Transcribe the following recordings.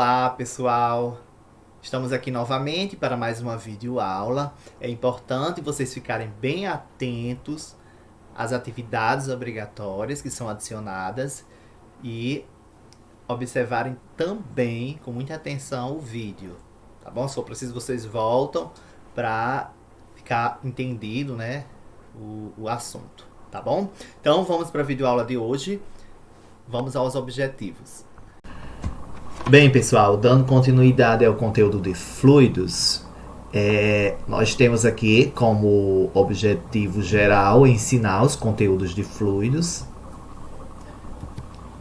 Olá pessoal, estamos aqui novamente para mais uma videoaula. É importante vocês ficarem bem atentos às atividades obrigatórias que são adicionadas e observarem também com muita atenção o vídeo, tá bom? Só preciso que vocês voltam para ficar entendido, né, o assunto, tá bom? Então vamos para a videoaula de hoje, vamos aos objetivos. Bem, pessoal, dando continuidade ao conteúdo de fluidos, nós temos aqui como objetivo geral ensinar os conteúdos de fluidos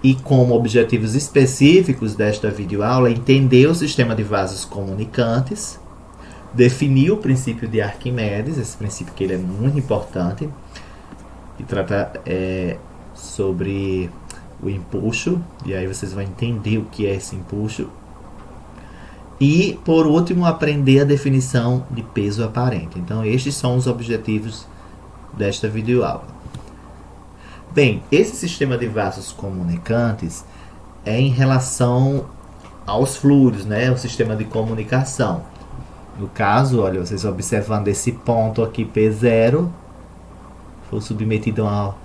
e como objetivos específicos desta videoaula entender o sistema de vasos comunicantes, definir o princípio de Arquimedes, esse princípio que ele é muito importante e trata sobre o empuxo, e aí vocês vão entender o que é esse empuxo. E, por último, aprender a definição de peso aparente. Então, estes são os objetivos desta videoaula. Bem, esse sistema de vasos comunicantes é em relação aos fluidos, né? O sistema de comunicação. No caso, olha, vocês observando esse ponto aqui, P0, foi submetido a uma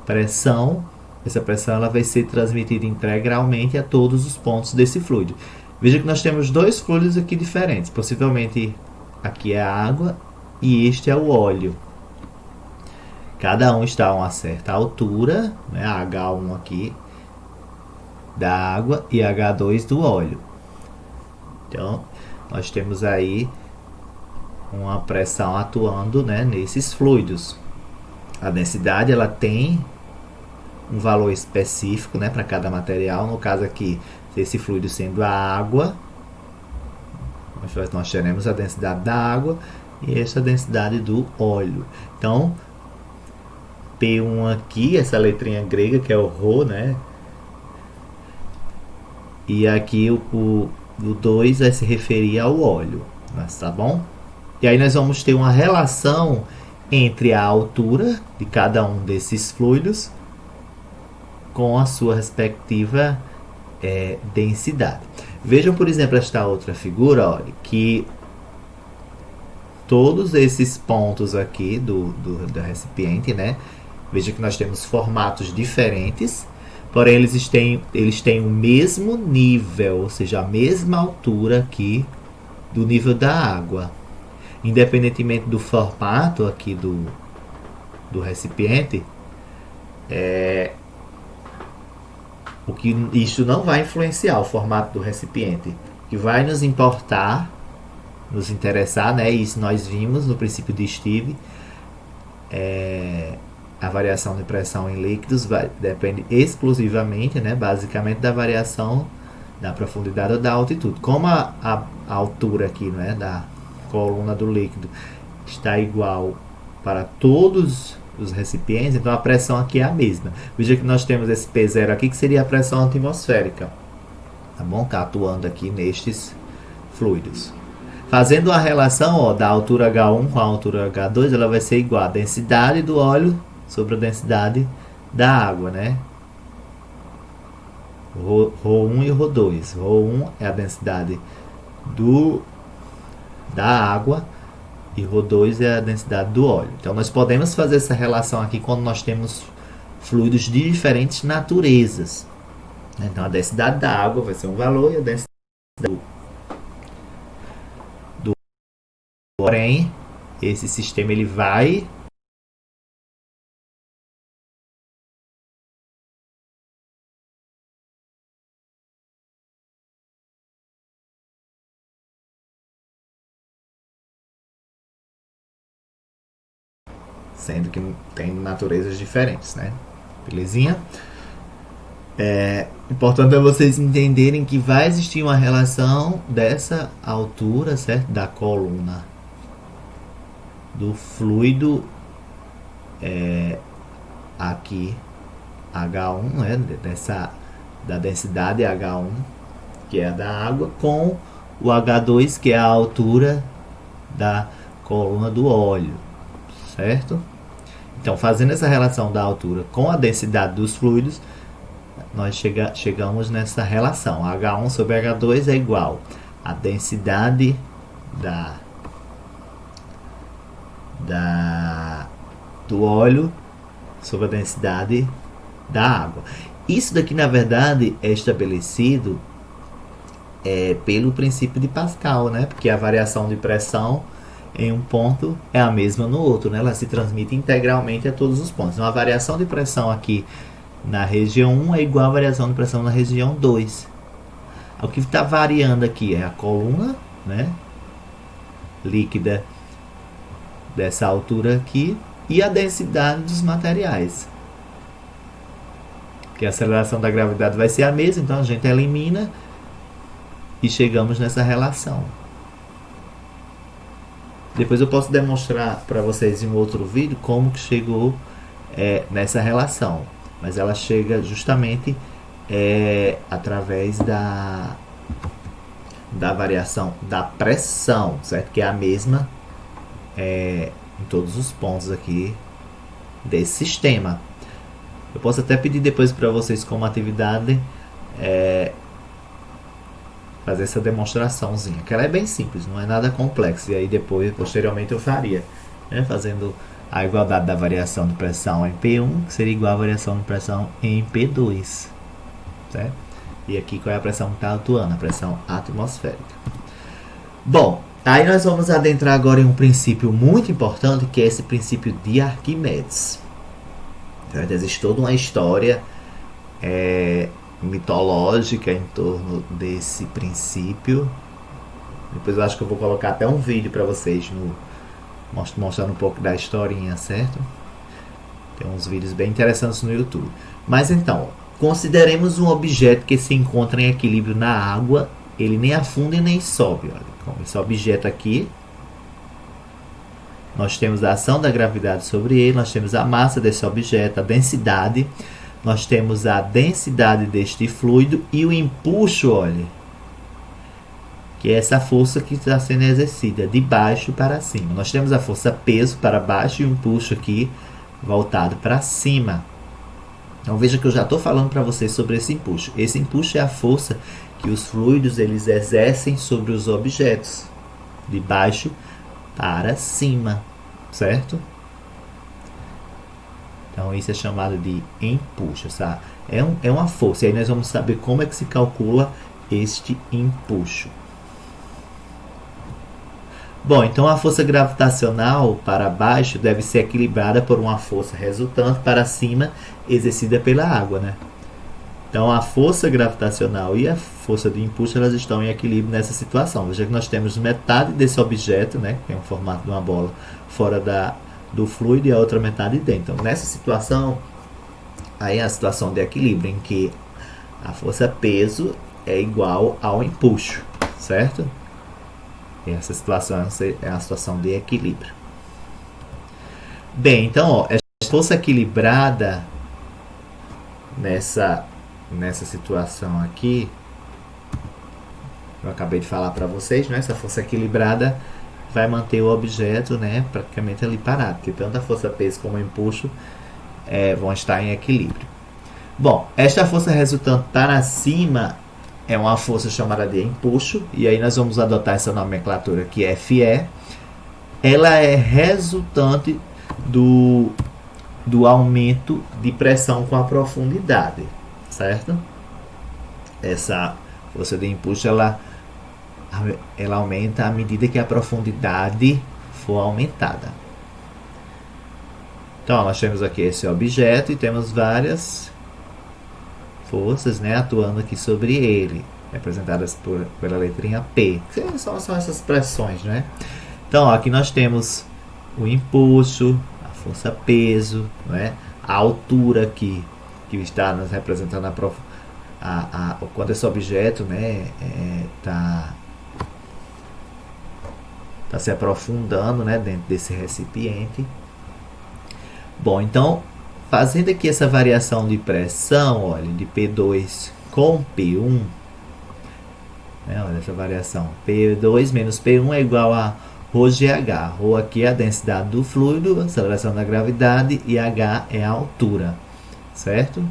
pressão. Essa pressão ela vai ser transmitida integralmente a todos os pontos desse fluido. Veja que nós temos dois fluidos aqui diferentes. Possivelmente aqui é a água e este é o óleo. Cada um está a uma certa altura, né? H1 aqui da água e H2 do óleo. Então, nós temos aí uma pressão atuando, né, nesses fluidos. A densidade ela tem um valor específico, né, para cada material. No caso aqui, esse fluido sendo a água, nós teremos a densidade da água e essa densidade do óleo. Então, P1 aqui, essa letrinha grega que é o Rho, né? E aqui o 2 vai se referir ao óleo, mas tá bom? E aí nós vamos ter uma relação entre a altura de cada um desses fluidos com a sua respectiva densidade. Vejam, por exemplo, esta outra figura, olha, que todos esses pontos aqui do recipiente, né? Veja que nós temos formatos diferentes, porém eles têm o mesmo nível, ou seja, a mesma altura aqui do nível da água. Independentemente do formato aqui do recipiente, isso não vai influenciar o formato do recipiente. O que vai nos interessar, né? Isso nós vimos no princípio de Steve, a variação de pressão em líquidos depende exclusivamente, né, basicamente da variação da profundidade ou da altitude. Como a altura aqui, né, da coluna do líquido está igual para todos os recipientes, então a pressão aqui é a mesma. Veja que nós temos esse P0 aqui, que seria a pressão atmosférica, tá bom? Está atuando aqui nestes fluidos. Fazendo a relação, ó, da altura H1 com a altura H2, ela vai ser igual a densidade do óleo sobre a densidade da água, né? Rho1 e Rho2. Rho1 é a densidade da água e Rho2 é a densidade do óleo. Então nós podemos fazer essa relação aqui quando nós temos fluidos de diferentes naturezas. Então a densidade da água vai ser um valor e a densidade do porém esse sistema ele vai sendo que tem naturezas diferentes, né? Belezinha? Importante é vocês entenderem que vai existir uma relação dessa altura, certo? Da coluna do fluido aqui H1, né? Da densidade H1, que é a da água, com o H2, que é a altura da coluna do óleo, certo? Então, fazendo essa relação da altura com a densidade dos fluidos, nós chegamos nessa relação. H1 sobre H2 é igual a densidade do óleo sobre a densidade da água. Isso daqui, na verdade, é estabelecido pelo princípio de Pascal, né? Porque a variação de pressão em um ponto é a mesma no outro, né? Ela se transmite integralmente a todos os pontos. Então, a variação de pressão aqui na região 1 é igual à variação de pressão na região 2. O que está variando aqui é a coluna, né, líquida dessa altura aqui e a densidade dos materiais. Porque a aceleração da gravidade vai ser a mesma, então a gente elimina e chegamos nessa relação. Depois eu posso demonstrar para vocês em um outro vídeo como que chegou nessa relação. Mas ela chega justamente através da variação da pressão, certo? Que é a mesma em todos os pontos aqui desse sistema. Eu posso até pedir depois para vocês como atividade fazer essa demonstraçãozinha, que ela é bem simples, não é nada complexo. E aí depois, posteriormente, eu faria, né? Fazendo a igualdade da variação de pressão em P1, que seria igual à variação de pressão em P2, certo? E aqui qual é a pressão que está atuando? A pressão atmosférica. Bom, aí nós vamos adentrar agora em um princípio muito importante, que é esse princípio de Arquimedes. Existe toda uma história mitológica em torno desse princípio. Depois eu acho que eu vou colocar até um vídeo para vocês mostrando um pouco da historinha, certo? Tem uns vídeos bem interessantes no YouTube. Mas então, consideremos um objeto que se encontra em equilíbrio na água. Ele nem afunda e nem sobe. Olha, como esse objeto aqui, nós temos a ação da gravidade sobre ele, nós temos a massa desse objeto, a densidade, nós temos a densidade deste fluido e o empuxo, olha, que é essa força que está sendo exercida de baixo para cima. Nós temos a força peso para baixo e o empuxo aqui voltado para cima. Então veja que eu já estou falando para vocês sobre esse empuxo. Esse empuxo é a força que os fluidos eles exercem sobre os objetos, de baixo para cima, certo? Então isso é chamado de empuxo, tá? É uma força. E aí nós vamos saber como é que se calcula este empuxo. Bom, então a força gravitacional para baixo deve ser equilibrada por uma força resultante para cima exercida pela água, né? Então a força gravitacional e a força de empuxo elas estão em equilíbrio nessa situação. Veja que nós temos metade desse objeto, né, que é um formato de uma bola, fora do fluido e a outra metade dentro. Então nessa situação, aí é a situação de equilíbrio em que a força peso é igual ao empuxo, certo? E essa situação é a situação de equilíbrio. Bem, então, ó, essa força equilibrada nessa situação aqui, eu acabei de falar para vocês, né? Essa força equilibrada vai manter o objeto, né, praticamente ali parado, porque tanto a força peso como o empuxo vão estar em equilíbrio. Bom, esta força resultante para cima é uma força chamada de empuxo, e aí nós vamos adotar essa nomenclatura que é FE. Ela é resultante do aumento de pressão com a profundidade, certo? Essa força de empuxo ela aumenta à medida que a profundidade for aumentada. Então nós temos aqui esse objeto e temos várias forças, né, atuando aqui sobre ele, representadas pela letrinha P. São essas pressões, né? Então ó, aqui nós temos o empuxo, a força peso, né? A altura aqui que está nos representando quando esse objeto, né, tá se aprofundando, né, dentro desse recipiente. Bom, então fazendo aqui essa variação de pressão, olha, de P2 com P1, né, olha essa variação, P2 menos P1 é igual a ρgh. Rho aqui é a densidade do fluido, a aceleração da gravidade, e h é a altura, certo?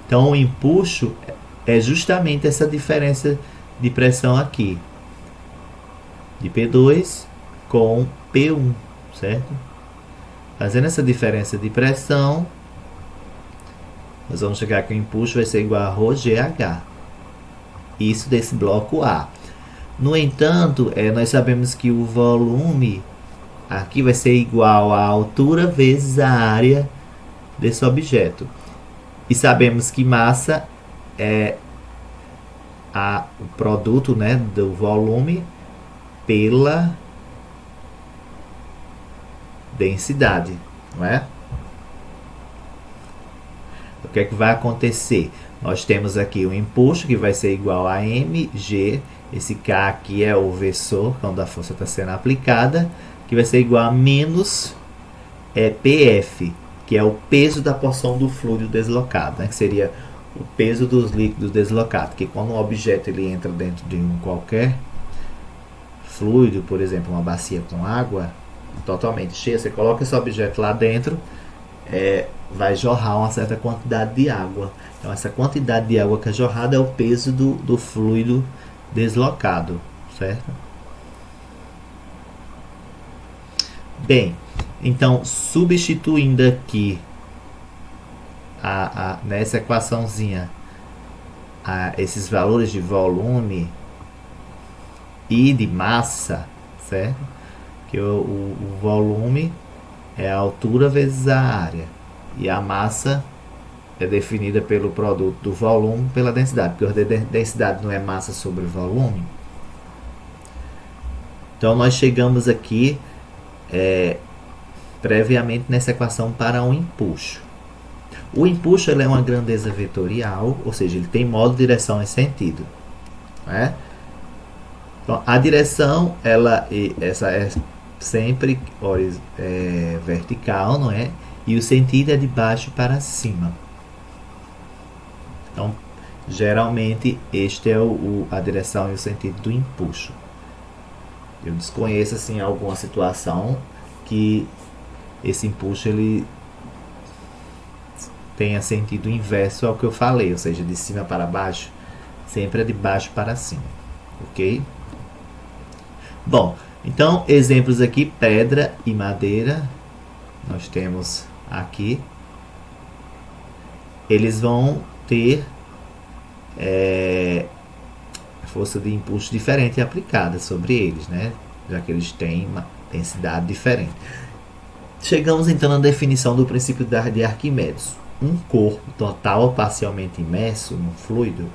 Então o empuxo é justamente essa diferença de pressão aqui, de P2 com P1, certo? Fazendo essa diferença de pressão, nós vamos chegar que o empuxo vai ser igual a ρGH. Isso desse bloco A. No entanto, nós sabemos que o volume aqui vai ser igual à altura vezes a área desse objeto. E sabemos que massa é o produto, né, do volume pela densidade, não é? O que é que vai acontecer? Nós temos aqui o empuxo que vai ser igual a mg, esse K aqui é o versor, quando a força está sendo aplicada, que vai ser igual a menos PF, que é o peso da porção do fluido deslocado, né? Que seria o peso dos líquidos deslocados, que quando um objeto ele entra dentro de qualquer fluido, por exemplo, uma bacia com água totalmente cheia, você coloca esse objeto lá dentro, vai jorrar uma certa quantidade de água. Então essa quantidade de água que é jorrada é o peso do fluido deslocado, certo? Bem, então substituindo aqui nessa equaçãozinha esses valores de volume e de massa, certo? Que o volume é a altura vezes a área e a massa é definida pelo produto do volume pela densidade, porque a densidade não é massa sobre volume. Então nós chegamos aqui previamente nessa equação para um empuxo. O empuxo ele é uma grandeza vetorial, ou seja, ele tem modo, direção e sentido, né? Então, a direção essa é sempre vertical, não é? E o sentido é de baixo para cima. Então, geralmente, este é a direção e o sentido do empuxo. Eu desconheço assim, alguma situação que esse empuxo ele tenha sentido inverso ao que eu falei, ou seja, de cima para baixo, sempre é de baixo para cima, ok? Bom, então exemplos aqui, pedra e madeira, nós temos aqui, eles vão ter força de impulso diferente aplicada sobre eles, né? Já que eles têm uma densidade diferente. Chegamos então na definição do princípio de Arquimedes. Um corpo total ou parcialmente imerso num fluido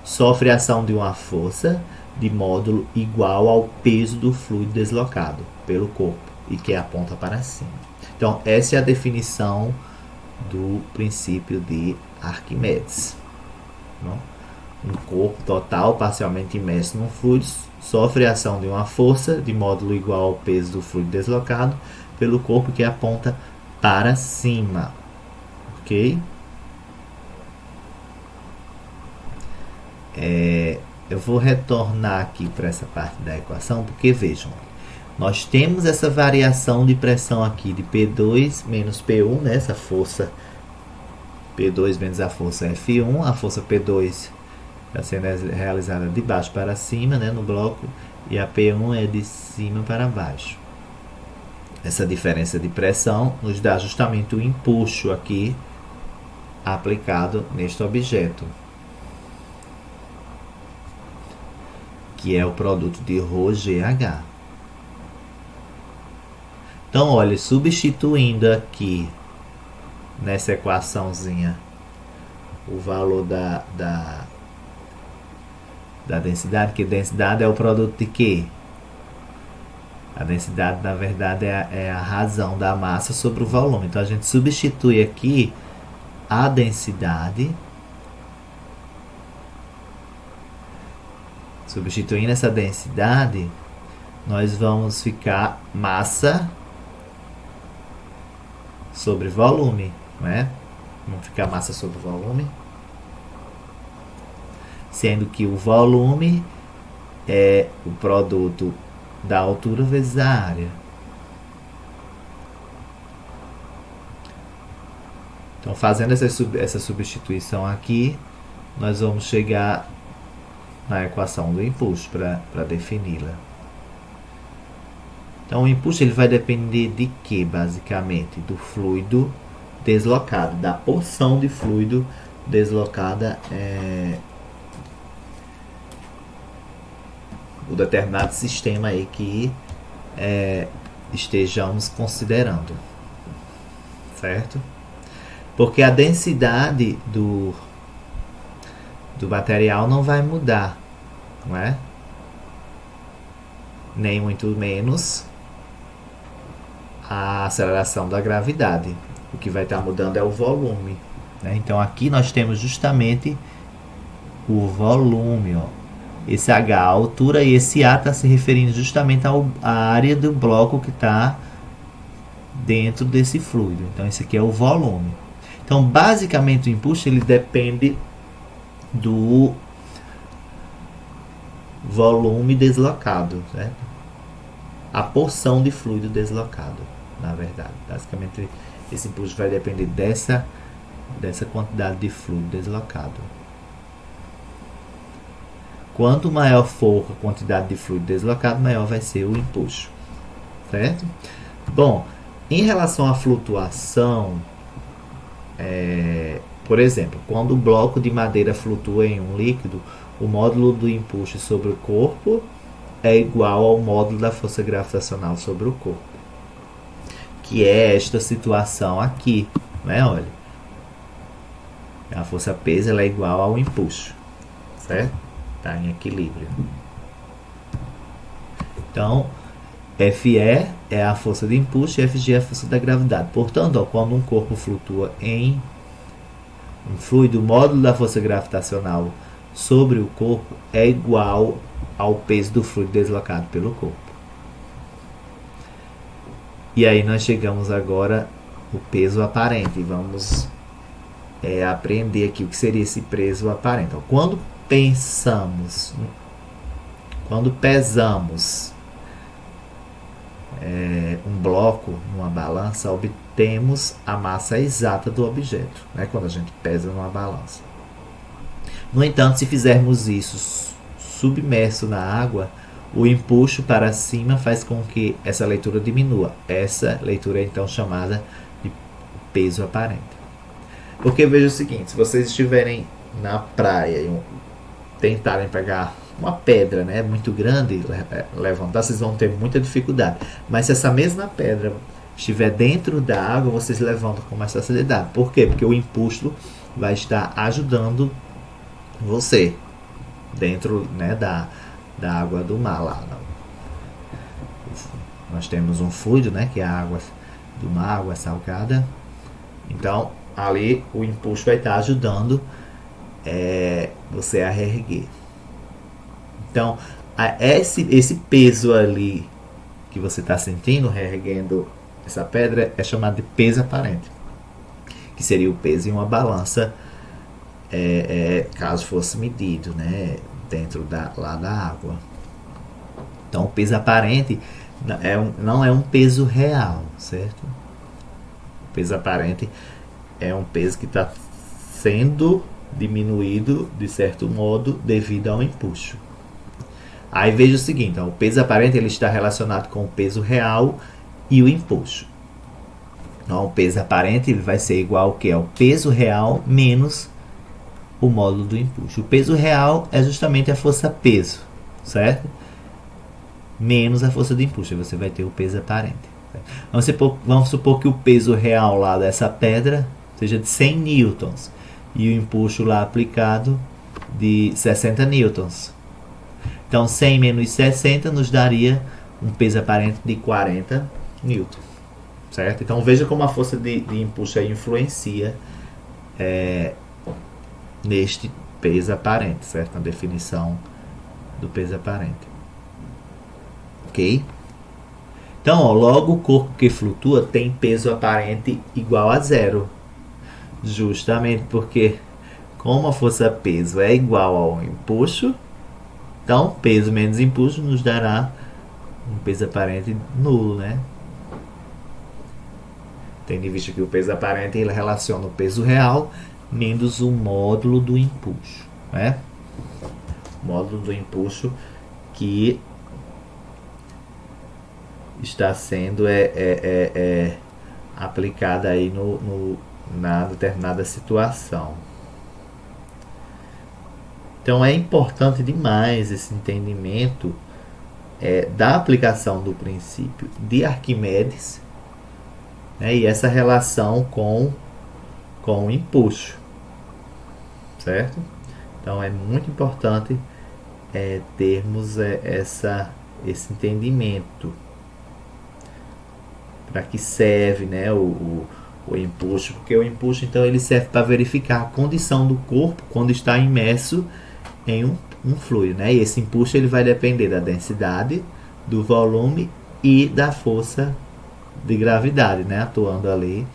sofre a ação de uma força de módulo igual ao peso do fluido deslocado pelo corpo e que aponta para cima. Então, essa é a definição do princípio de Arquimedes. Um corpo total parcialmente imerso num fluido sofre a ação de uma força de módulo igual ao peso do fluido deslocado pelo corpo que aponta para cima. Ok? Eu vou retornar aqui para essa parte da equação, porque vejam, nós temos essa variação de pressão aqui de P2 menos P1, né? Essa força P2 menos a força F1, a força P2 está sendo realizada de baixo para cima, né, no bloco, e a P1 é de cima para baixo. Essa diferença de pressão nos dá justamente o empuxo aqui aplicado neste objeto, que é o produto de ρGH. Então, olha, substituindo aqui nessa equaçãozinha o valor da densidade, que densidade é o produto de quê? A densidade, na verdade, é a razão da massa sobre o volume. Então, a gente substitui aqui a densidade. Substituindo essa densidade, nós vamos ficar massa sobre volume, né? Vamos ficar massa sobre volume. Sendo que o volume é o produto da altura vezes a área. Então, fazendo essa substituição aqui, nós vamos chegar na equação do impulso para defini-la. Então, o impulso ele vai depender de quê, basicamente? Do fluido deslocado, da porção de fluido deslocada o determinado sistema aí que estejamos considerando, certo? Porque a densidade do material não vai mudar, não é? Nem muito menos a aceleração da gravidade. O que vai estar mudando é o volume, né? Então aqui nós temos justamente o volume, ó. Esse H, a altura, e esse A está se referindo justamente à área do bloco que está dentro desse fluido. Então esse aqui é o volume. Então basicamente o impulso ele depende do volume deslocado, certo? A porção de fluido deslocado, na verdade. Basicamente esse impulso vai depender dessa quantidade de fluido deslocado. Quanto maior for a quantidade de fluido deslocado, maior vai ser o impulso, certo? Bom, em relação à flutuação, por exemplo, quando o bloco de madeira flutua em um líquido, o módulo do impulso sobre o corpo é igual ao módulo da força gravitacional sobre o corpo, que é esta situação aqui, né? Olha, a força peso ela é igual ao impulso, certo? Está em equilíbrio. Então, Fe é a força de impulso e Fg é a força da gravidade. Portanto, ó, quando um corpo flutua em um fluido, o módulo da força gravitacional sobre o corpo é igual ao peso do fluido deslocado pelo corpo. E aí nós chegamos agora no peso aparente. Vamos aprender aqui o que seria esse peso aparente. Então, quando pesamos um bloco numa balança, obtemos a massa exata do objeto, né? Quando a gente pesa numa balança. No entanto, se fizermos isso submerso na água, o impulso para cima faz com que essa leitura diminua. Essa leitura é então chamada de peso aparente. Porque veja o seguinte, se vocês estiverem na praia e tentarem pegar uma pedra, né, muito grande, levantar, vocês vão ter muita dificuldade. Mas se essa mesma pedra estiver dentro da água, vocês levantam com mais facilidade. Por quê? Porque o impulso vai estar ajudando você dentro, né, da água do mar lá. Nós temos um fluido, né, que é a água do mar, água salgada. Então ali o impulso vai estar ajudando você a reerguer. Então esse peso ali que você está sentindo reerguendo essa pedra é chamado de peso aparente, que seria o peso em uma balança, caso fosse medido, né, dentro lá da água. Então o peso aparente não é um peso real, certo? O peso aparente é um peso que está sendo diminuído de certo modo devido ao impulso. Aí veja o seguinte, ó, o peso aparente ele está relacionado com o peso real e o impulso. Então, o peso aparente ele vai ser igual ao que? Ao peso real menos o módulo do impulso. O peso real é justamente a força peso, certo? Menos a força de impulso. Você vai ter o peso aparente. Vamos supor que o peso real lá dessa pedra seja de 100 newtons e o impulso lá aplicado de 60 newtons. Então 100 menos 60 nos daria um peso aparente de 40 newtons, certo? Então veja como a força de impulso aí influencia neste peso aparente, certo? Na definição do peso aparente. Ok? Então, ó, logo o corpo que flutua tem peso aparente igual a zero. Justamente porque, como a força peso é igual ao impulso, então peso menos impulso nos dará um peso aparente nulo, né? tendo em vista que o peso aparente ele relaciona o peso real menos o módulo do empuxo, né? O módulo do empuxo que está sendo aplicada aí na determinada situação. Então é importante demais esse entendimento da aplicação do princípio de Arquimedes, né, e essa relação com o empuxo, certo? Então é muito importante termos esse entendimento. Para que serve, né, o empuxo? Porque o empuxo então ele serve para verificar a condição do corpo quando está imerso em um fluido, né? E esse empuxo ele vai depender da densidade, do volume e da força de gravidade, né, atuando ali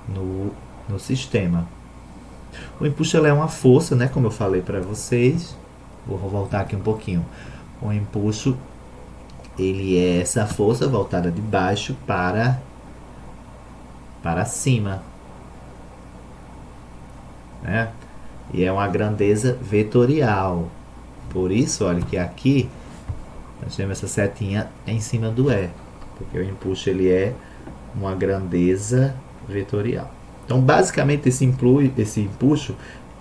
no sistema. O empuxo é uma força, né, como eu falei para vocês. Vou voltar aqui um pouquinho. O empuxo ele é essa força voltada de baixo para cima, né? E é uma grandeza vetorial. Por isso, olha que aqui nós temos essa setinha em cima do E, porque o empuxo ele é uma grandeza vetorial. Então, basicamente, esse empuxo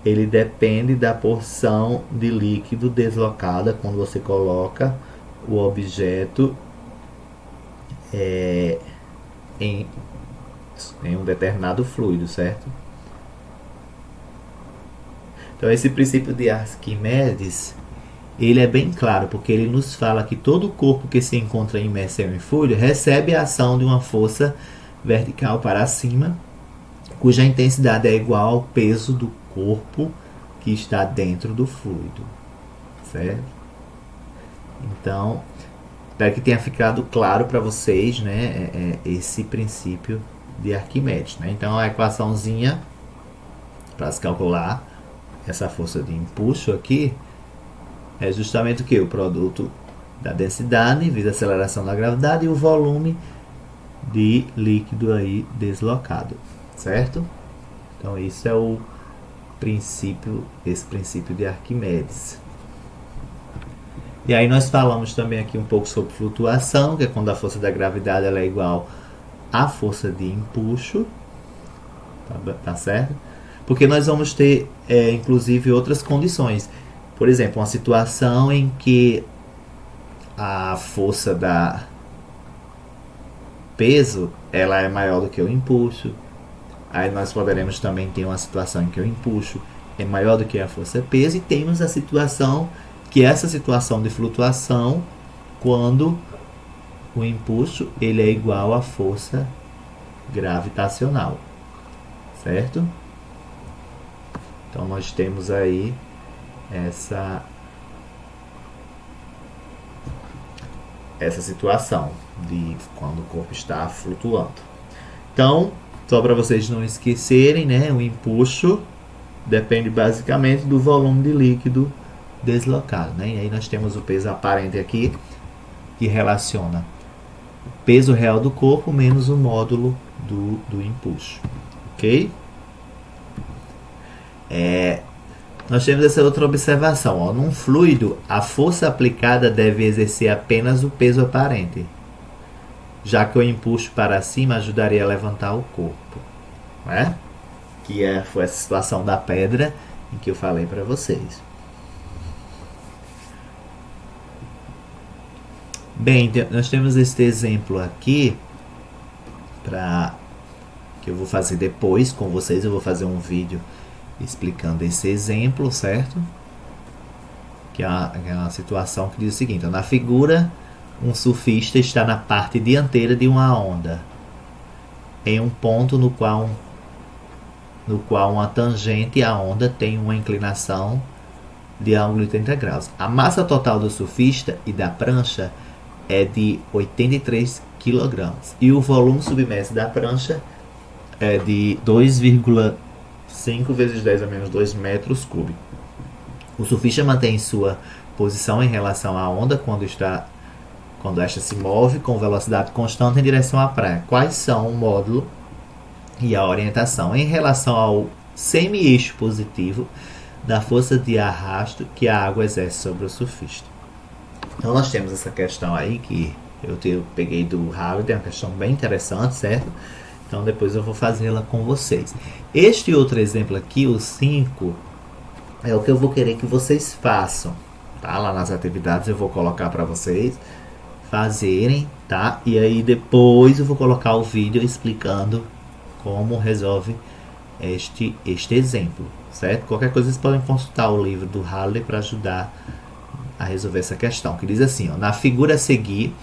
ele depende da porção de líquido deslocada quando você coloca o objeto em um determinado fluido, certo? Então esse princípio de Arquimedes ele é bem claro, porque ele nos fala que todo corpo que se encontra imerso em um fluido recebe a ação de uma força vertical para cima, cuja intensidade é igual ao peso do corpo que está dentro do fluido, certo? Então, espero que tenha ficado claro para vocês, né, esse princípio de Arquimedes, né? Então, a equaçãozinha para se calcular essa força de empuxo aqui é justamente o que? O produto da densidade vezes a aceleração da gravidade e o volume de líquido aí deslocado, certo? Então, isso é o princípio, esse princípio de Arquimedes. E aí nós falamos também aqui um pouco sobre flutuação, que é quando a força da gravidade ela é igual à força de empuxo, tá certo? Porque nós vamos ter, inclusive, outras condições. Por exemplo, uma situação em que a força da peso ela é maior do que o empuxo. Aí nós poderemos também ter uma situação em que o empuxo é maior do que a força peso, e temos a situação que essa situação de flutuação quando o empuxo ele é igual à força gravitacional, certo? Então nós temos aí essa situação de quando o corpo está flutuando. Então, só para vocês não esquecerem, né, o empuxo depende basicamente do volume de líquido deslocado, né? E aí nós temos o peso aparente aqui, que relaciona o peso real do corpo menos o módulo do empuxo, ok? Nós temos essa outra observação, ó. Num fluido, a força aplicada deve exercer apenas o peso aparente, já que o empuxo para cima ajudaria a levantar o corpo, né? Que foi essa situação da pedra em que eu falei para vocês. Bem, nós temos este exemplo aqui que eu vou fazer depois com vocês. Eu vou fazer um vídeo explicando esse exemplo, certo? Que é uma situação que diz o seguinte: na figura, um surfista está na parte dianteira de uma onda, em um ponto no qual uma tangente à onda tem uma inclinação de ângulo de 30 graus. A massa total do surfista e da prancha é de 83 kg e o volume submerso da prancha é de 2,5 vezes 10 a menos 2 metros cúbicos. O surfista mantém sua posição em relação à onda quando esta se move com velocidade constante em direção à praia. Quais são o módulo e a orientação em relação ao semi-eixo positivo da força de arrasto que a água exerce sobre o surfista. Então nós temos essa questão aí que eu peguei do Halliday, é uma questão bem interessante, certo? Então depois eu vou fazê-la com vocês. Este outro exemplo aqui, o 5, é o que eu vou querer que vocês façam, tá? Lá nas atividades eu vou colocar para vocês fazerem, tá? E aí depois eu vou colocar o vídeo explicando como resolve este exemplo, certo? Qualquer coisa vocês podem consultar o livro do Halliday para ajudar a resolver essa questão, que diz assim, ó, na figura a seguir,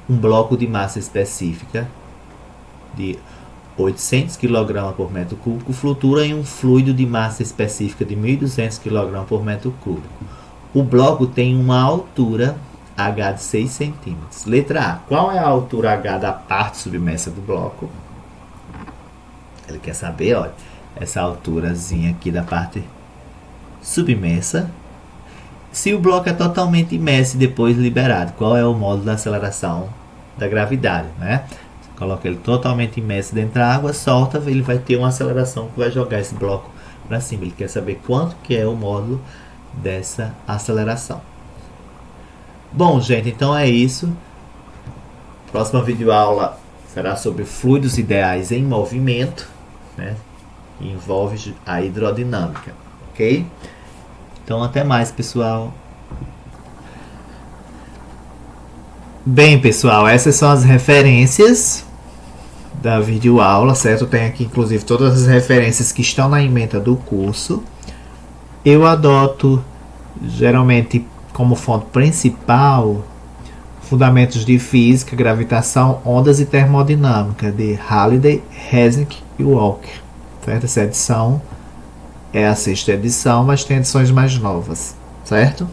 um bloco de massa específica de 800 kg por metro cúbico flutua em um fluido de massa específica de 1.200 kg por metro cúbico. O bloco tem uma altura H de 6 cm. Letra A. Qual é a altura H da parte submersa do bloco? Ele quer saber, olha, essa alturazinha aqui da parte submersa. Se o bloco é totalmente imerso e depois liberado, qual é o módulo da aceleração da gravidade, né? Você coloca ele totalmente imerso dentro da água, solta, ele vai ter uma aceleração que vai jogar esse bloco para cima. Ele quer saber quanto que é o módulo dessa aceleração. Bom, gente, então é isso. Próxima videoaula será sobre fluidos ideais em movimento, né? Que envolve a hidrodinâmica, ok? Então até mais, pessoal. Bem, pessoal, essas são as referências da videoaula, certo? Tem aqui inclusive todas as referências que estão na ementa do curso. Eu adoto geralmente como fonte principal Fundamentos de Física, Gravitação, Ondas e Termodinâmica de Halliday, Resnick e Walker, certo? Essa edição é a 6ª edição, mas tem edições mais novas, certo?